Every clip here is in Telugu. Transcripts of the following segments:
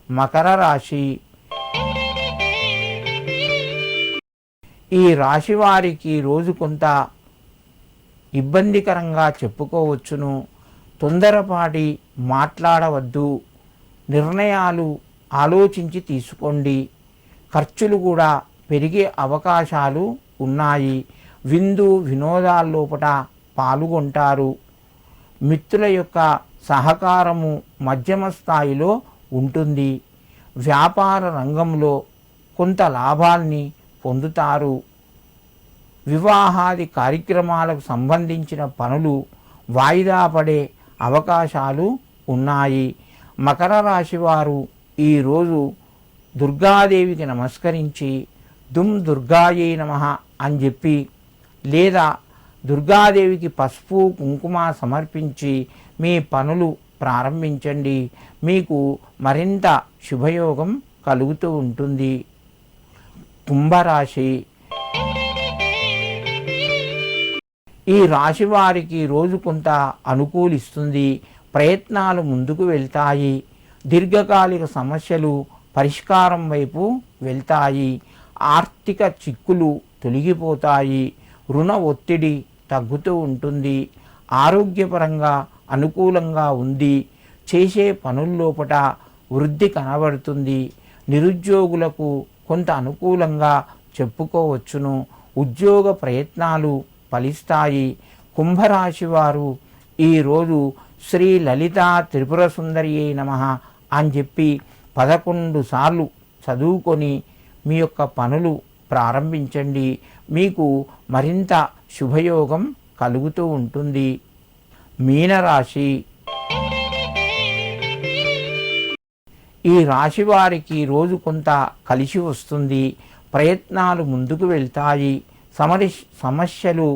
మకర రాశి. ఈ రాశి వారికి రోజు కొంత ఇబ్బందికరంగా చెప్పుకోవచ్చును. తొందరపాటి మాట్లాడవద్దు. నిర్ణయాలు ఆలోచించి తీసుకోండి. ఖర్చులు కూడా పెరిగే అవకాశాలు ఉన్నాయి. విందు వినోదాల్లోపట పాల్గొంటారు. మిత్రుల యొక్క సహకారము మధ్యమ స్థాయిలో ఉంటుంది. వ్యాపార రంగంలో కొంత లాభాల్ని పొందుతారు. వివాహాది కార్యక్రమాలకు సంబంధించిన పనులు వాయిదా పడే అవకాశాలు ఉన్నాయి. మకర రాశి వారు ఈరోజు దుర్గాదేవికి నమస్కరించి దుమ్ దుర్గాయే నమః అని చెప్పి లేదా దుర్గాదేవికి పసుపు కుంకుమ సమర్పించి మీ పనులు ప్రారంభించండి. మీకు మరింత శుభయోగం కలుగుతూ ఉంటుంది. కుంభరాశి. ఈ రాశి వారికి రోజు కొంత అనుకూలిస్తుంది. ప్రయత్నాలు ముందుకు వెళ్తాయి. దీర్ఘకాలిక సమస్యలు పరిష్కారం వైపు వెళ్తాయి. ఆర్థిక చిక్కులు తొలగిపోతాయి. రుణ ఒత్తిడి తగ్గుతూ ఉంటుంది. ఆరోగ్యపరంగా అనుకూలంగా ఉంది. చేసే పనుల్లోపట వృద్ధి కనబడుతుంది. నిరుద్యోగులకు కొంత అనుకూలంగా చెప్పుకోవచ్చును. ఉద్యోగ ప్రయత్నాలు ఫలిస్తాయి. కుంభరాశి వారు ఈరోజు శ్రీ లలితా త్రిపుర సుందరియే నమః అని చెప్పి 11 సార్లు చదువుకొని మీ యొక్క పనులు ప్రారంభించండి. మీకు మరింత శుభయోగం కలుగుతూ ఉంటుంది. మీనరాశి. ఈ రాశి వారికి రోజు కొంత కలిసి వస్తుంది. ప్రయత్నాలు ముందుకు వెళ్తాయి. సమస్యలు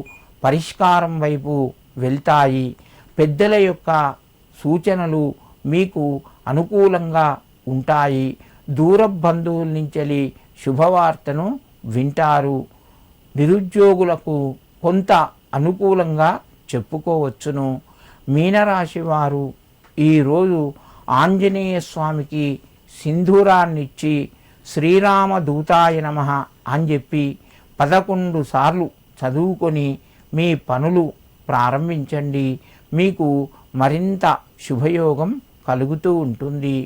పరిష్కారం వైపు వెళ్తాయి. పెద్దల యొక్క సూచనలు మీకు అనుకూలంగా ఉంటాయి. దూర బంధువుల నుంచి శుభవార్తను వింటారు. నిరుద్యోగులకు కొంత అనుకూలంగా చెప్పుకోవచ్చును. మీనరాశి వారు ఈరోజు ఆంజనేయ స్వామికి సింధూరాన్నిచ్చి శ్రీరామ దూతాయ నమః అని చెప్పి 11 సార్లు చదువుకొని మీ పనులు ప్రారంభించండి. మీకు మరింత శుభయోగం కలుగుతూ ఉంటుంది.